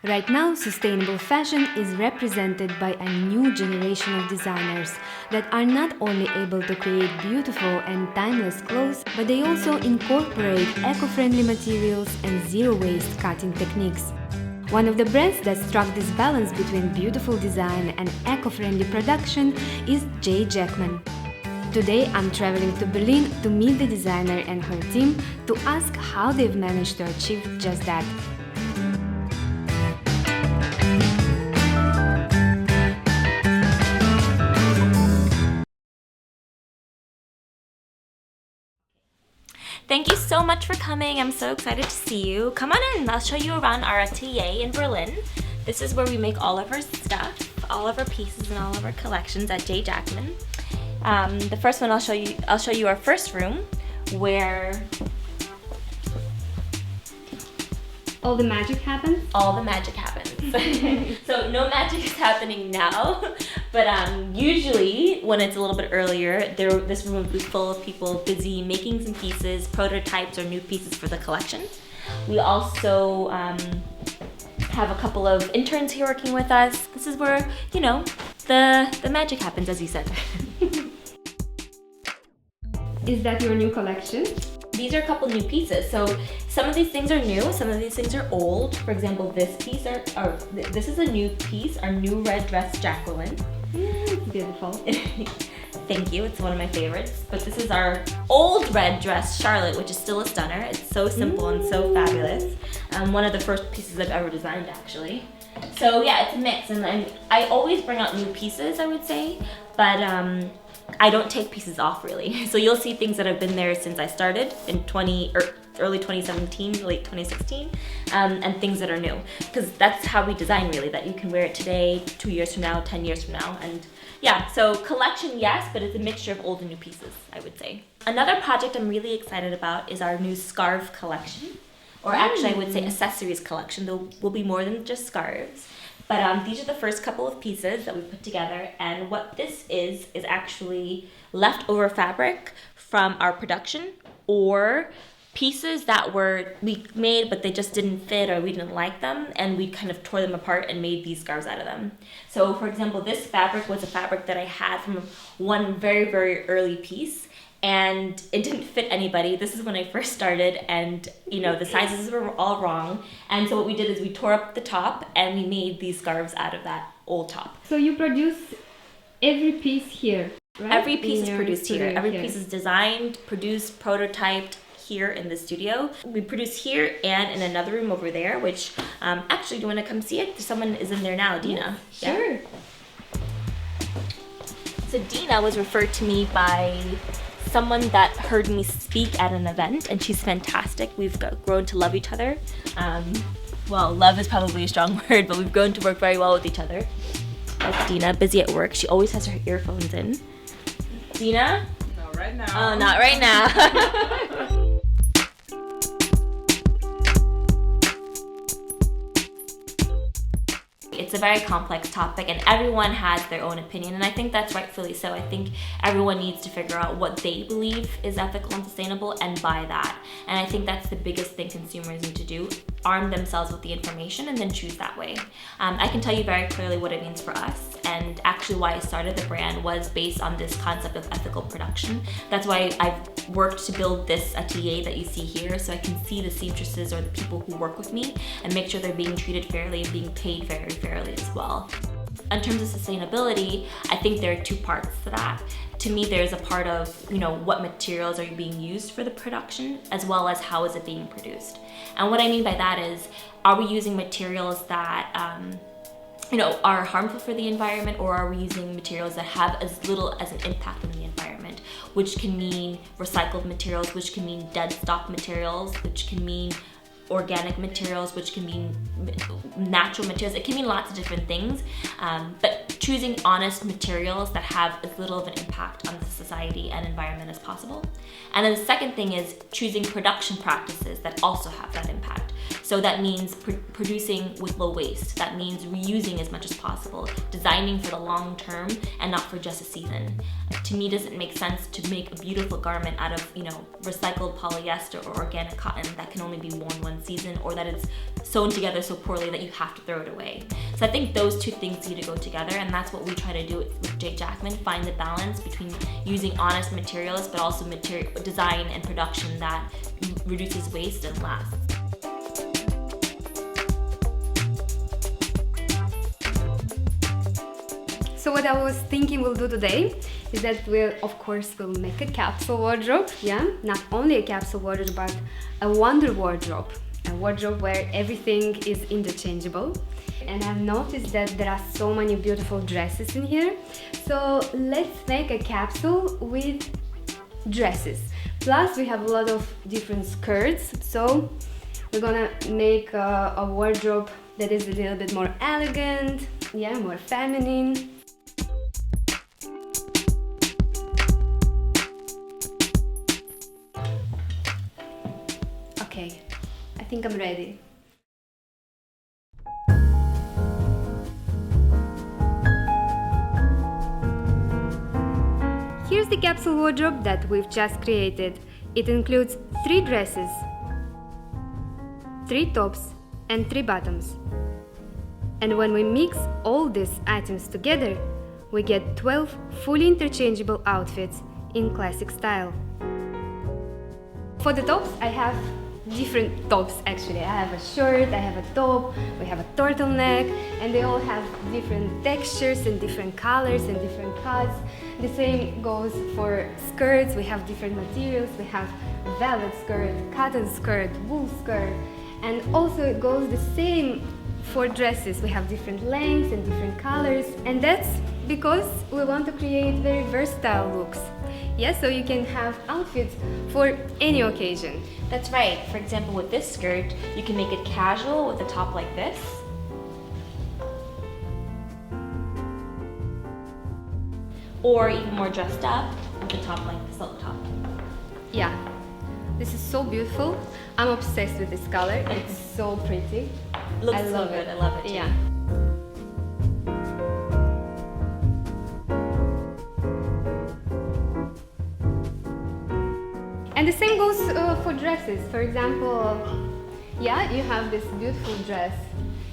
Right now, sustainable fashion is represented by a new generation of designers that are not only able to create beautiful and timeless clothes, but they also incorporate eco-friendly materials and zero-waste cutting techniques. One of the brands that struck this balance between beautiful design and eco-friendly production is J.Jackman. Today, I'm traveling to Berlin to meet the designer and her team to ask how they've managed to achieve just that. Thank you so much for coming. I'm so excited to see you. Come on in. I'll show you around our atelier in Berlin. This is where we make all of our stuff, all of our pieces and all of our collections at J.Jackman. The first one I'll show you our first room where All the magic happens? all the magic happens. So no magic is happening now, but usually when it's a little bit earlier, this room will be full of people busy making some pieces, prototypes or new pieces for the collection. We also have a couple of interns here working with us. This is where, you know, the magic happens, as you said. Is that your new collection? These are a couple new pieces. So some of these things are new, some of these things are old. For example, this piece this is a new piece, our new red dress Jacqueline. Beautiful. Thank you, it's one of my favorites. But this is our old red dress Charlotte, which is still a stunner. It's so simple and so fabulous. One of the first pieces I've ever designed, actually. So yeah, it's a mix, and I always bring out new pieces, I would say, but I don't take pieces off really. So you'll see things that have been there since I started in early 2017, late 2016, and things that are new. Because that's how we design really, that you can wear it today, 2 years from now, 10 years from now. And yeah, so collection, yes, but it's a mixture of old and new pieces, I would say. Another project I'm really excited about is our new scarf collection. Or actually I would say accessories collection. There will be more than just scarves. But these are the first couple of pieces that we put together, and what this is actually leftover fabric from our production, or pieces that we made but they just didn't fit or we didn't like them, and we kind of tore them apart and made these scarves out of them. So for example, this fabric was a fabric that I had from one very, very early piece, and it didn't fit anybody. This is when I first started, and you know, the sizes were all wrong. And so what we did is we tore up the top and we made these scarves out of that old top. So you produce every piece here, right? Every piece is produced here. Every piece is designed, produced, prototyped here in the studio. We produce here and in another room over there, which actually, do you want to come see it? Someone is in there now, Dina. Yeah, sure. Yeah? So Dina was referred to me by someone that heard me speak at an event, and she's fantastic. We've grown to love each other. Well, love is probably a strong word, but we've grown to work very well with each other. That's Dina, busy at work. She always has her earphones in. Dina? Not right now. Oh, not right now. It's a very complex topic, and everyone has their own opinion, and I think that's rightfully so. I think everyone needs to figure out what they believe is ethical and sustainable and buy that. And I think that's the biggest thing consumers need to do, arm themselves with the information and then choose that way. I can tell you very clearly what it means for us, and actually why I started the brand was based on this concept of ethical production. That's why I've worked to build this atelier that you see here, so I can see the seamstresses or the people who work with me and make sure they're being treated fairly and being paid very fairly as well. In terms of sustainability, I think there are two parts to that. To me, there's a part of, you know, what materials are being used for the production, as well as how is it being produced. And what I mean by that is, are we using materials that are harmful for the environment, or are we using materials that have as little as an impact on the environment, which can mean recycled materials, which can mean dead stock materials, which can mean organic materials, which can mean natural materials. It can mean lots of different things, but choosing honest materials that have as little of an impact on the society and environment as possible. And then the second thing is choosing production practices that also have that impact. So that means producing with low waste. That means reusing as much as possible, designing for the long term and not for just a season. To me, does it make sense to make a beautiful garment out of, recycled polyester or organic cotton that can only be worn one season, or that it's sewn together so poorly that you have to throw it away? So I think those two things need to go together, and that's what we try to do with J.Jackman, find the balance between using honest materials but also design and production that reduces waste and lasts. So what I was thinking we'll do today is that we'll make a capsule wardrobe. Yeah, not only a capsule wardrobe, but a wonder wardrobe. A wardrobe where everything is interchangeable. And I've noticed that there are so many beautiful dresses in here. So let's make a capsule with dresses. Plus we have a lot of different skirts. So we're gonna make a wardrobe that is a little bit more elegant, more feminine. Okay, I think I'm ready. Here's the capsule wardrobe that we've just created. It includes 3 dresses, 3 tops, and 3 bottoms. And when we mix all these items together, we get 12 fully interchangeable outfits in classic style. For the tops, I have different tops actually. I have a shirt, I have a top, we have a turtleneck, and they all have different textures and different colors and different cuts. The same goes for skirts. We have different materials. We have velvet skirt, cotton skirt, wool skirt, and also it goes the same for dresses. We have different lengths and different colors, and that's because we want to create very versatile looks. Yes, so you can have outfits for any occasion. That's right. For example, with this skirt, you can make it casual with a top like this. Or even more dressed up with a top like the silk top. Yeah, this is so beautiful. I'm obsessed with this color. It's so pretty. Looks I love so good. it. I love it too. Yeah. And the same goes for dresses. For example, you have this beautiful dress.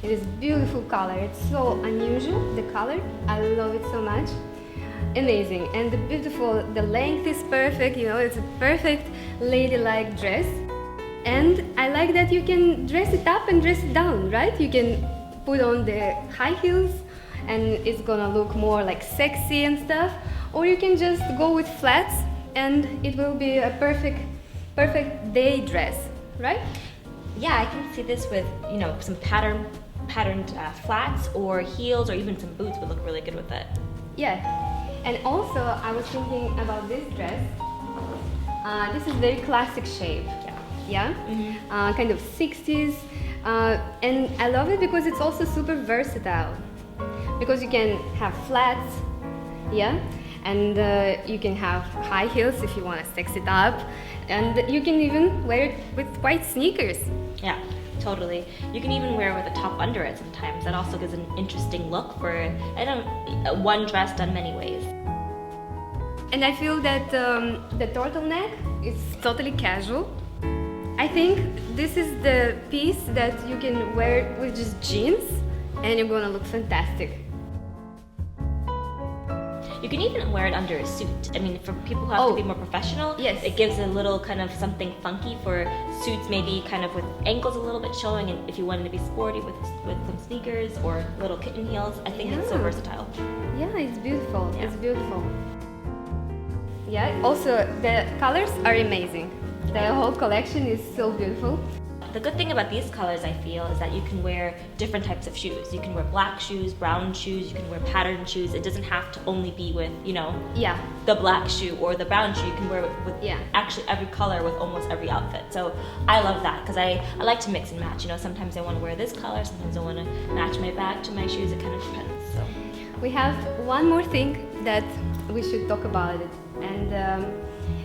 It is beautiful color. It's so unusual, the color. I love it so much. Amazing. And the length is perfect. It's a perfect ladylike dress. And I like that you can dress it up and dress it down, right? You can put on the high heels and it's gonna look more like sexy and stuff. Or you can just go with flats and it will be a perfect day dress, right? Yeah, I can see this with, some patterned flats or heels, or even some boots would look really good with it. Yeah, and also I was thinking about this dress. This is very classic shape. Yeah, mm-hmm. Kind of 60s, and I love it because it's also super versatile. Because you can have flats, and you can have high heels if you want to sex it up, and you can even wear it with white sneakers. Yeah, totally. You can even wear it with a top under it sometimes. That also gives an interesting look for one dress done many ways. And I feel that the turtleneck is totally casual. I think this is the piece that you can wear with just jeans and you're gonna look fantastic. You can even wear it under a suit. I mean, for people who have to be more professional, yes, it gives a little kind of something funky for suits, maybe kind of with ankles a little bit showing, and if you wanted to be sporty with some sneakers or little kitten heels, I think it's so versatile. Yeah, it's beautiful. Yeah. It's beautiful. Yeah, also the colors are amazing. The whole collection is so beautiful. The good thing about these colors, I feel, is that you can wear different types of shoes. You can wear black shoes, brown shoes, you can wear patterned shoes. It doesn't have to only be with, the black shoe or the brown shoe. You can wear it with actually every color with almost every outfit. So I love that because I like to mix and match. Sometimes I want to wear this color, sometimes I want to match my bag to my shoes. It kind of depends. So. we have one more thing that we should talk about it, and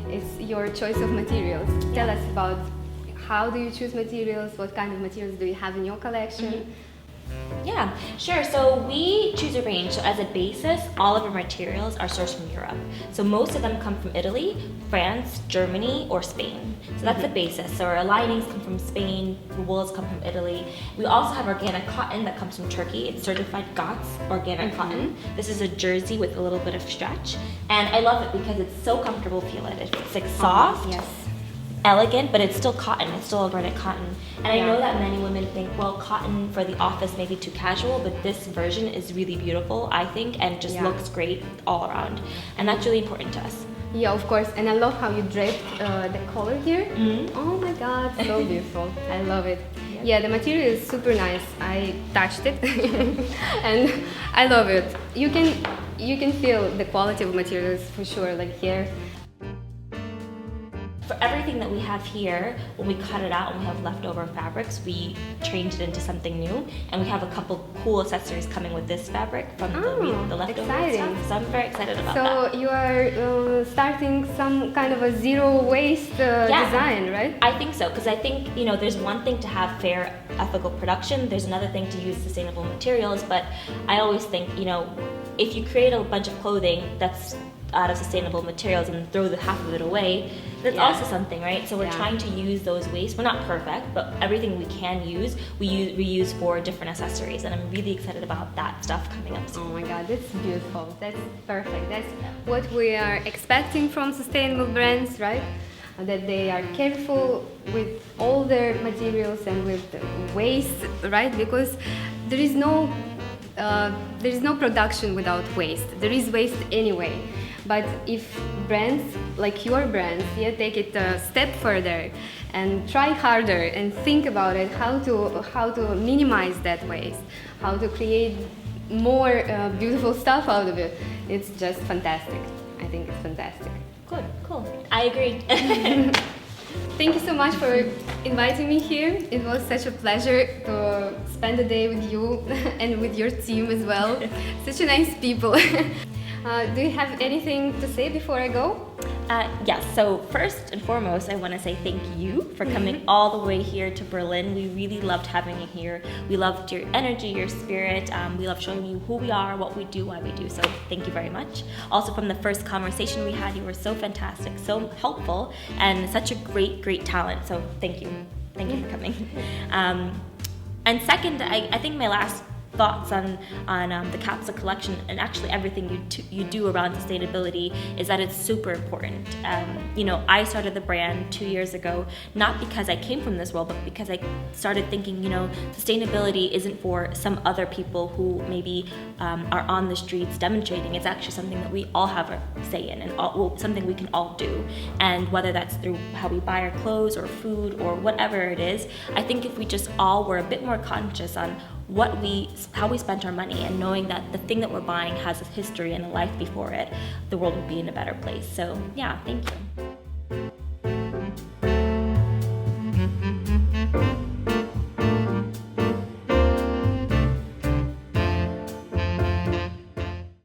it's your choice of materials. Tell us about how do you choose materials, what kind of materials do you have in your collection? Yeah, sure. So we choose a range. So as a basis, all of our materials are sourced from Europe. So most of them come from Italy, France, Germany, or Spain. So that's the basis. So our linings come from Spain, the wools come from Italy. We also have organic cotton that comes from Turkey. It's certified GOTS organic cotton. This is a jersey with a little bit of stretch. And I love it because it's so comfortable to feel it. It's like soft. Yes. Elegant, but it's still cotton. It's still organic cotton. And I know that many women think, well, cotton for the office may be too casual, but this version is really beautiful, I think, and just looks great all around. And that's really important to us. Yeah, of course. And I love how you draped the color here. Oh my God, so beautiful. I love it. Yeah, the material is super nice. I touched it and I love it. You can feel the quality of materials for sure, like here. For everything that we have here, when we cut it out and we have leftover fabrics, we changed it into something new. And we have a couple cool accessories coming with this fabric from the leftover stuff. So I'm very excited about that. So you are starting some kind of a zero waste design, right? I think so, because I think, there's one thing to have fair, ethical production. There's another thing to use sustainable materials. But I always think, if you create a bunch of clothing that's out of sustainable materials and throw the half of it away, that's also something, right? So we're trying to use those wastes. We're not perfect, but everything we can use, we reuse for different accessories, and I'm really excited about that stuff coming up soon. Oh my God, that's beautiful. That's perfect. That's what we are expecting from sustainable brands, right? That they are careful with all their materials and with the waste, right? Because there is no production without waste. There is waste anyway. But if brands like your brands, take it a step further and try harder and think about it, how to minimize that waste, how to create more beautiful stuff out of it, it's just fantastic. I think it's fantastic. Good, cool. I agree. Thank you so much for inviting me here. It was such a pleasure to spend the day with you and with your team as well. Such a nice people. Do you have anything to say before I go? Yes, so first and foremost, I want to say thank you for coming all the way here to Berlin. We really loved having you here. We loved your energy, your spirit. We love showing you who we are, what we do, why we do. So thank you very much. Also, from the first conversation we had, you were so fantastic, so helpful, and such a great talent. So thank you. Thank you for coming. And second, I think my last thoughts on the Capsule collection and actually everything you do around sustainability is that it's super important. I started the brand 2 years ago, not because I came from this world, but because I started thinking, sustainability isn't for some other people who maybe are on the streets demonstrating. It's actually something that we all have a say in, and something we can all do. And whether that's through how we buy our clothes or food or whatever it is, I think if we just all were a bit more conscious on how we spent our money, and knowing that the thing that we're buying has a history and a life before it, the world would be in a better place. So yeah, thank you.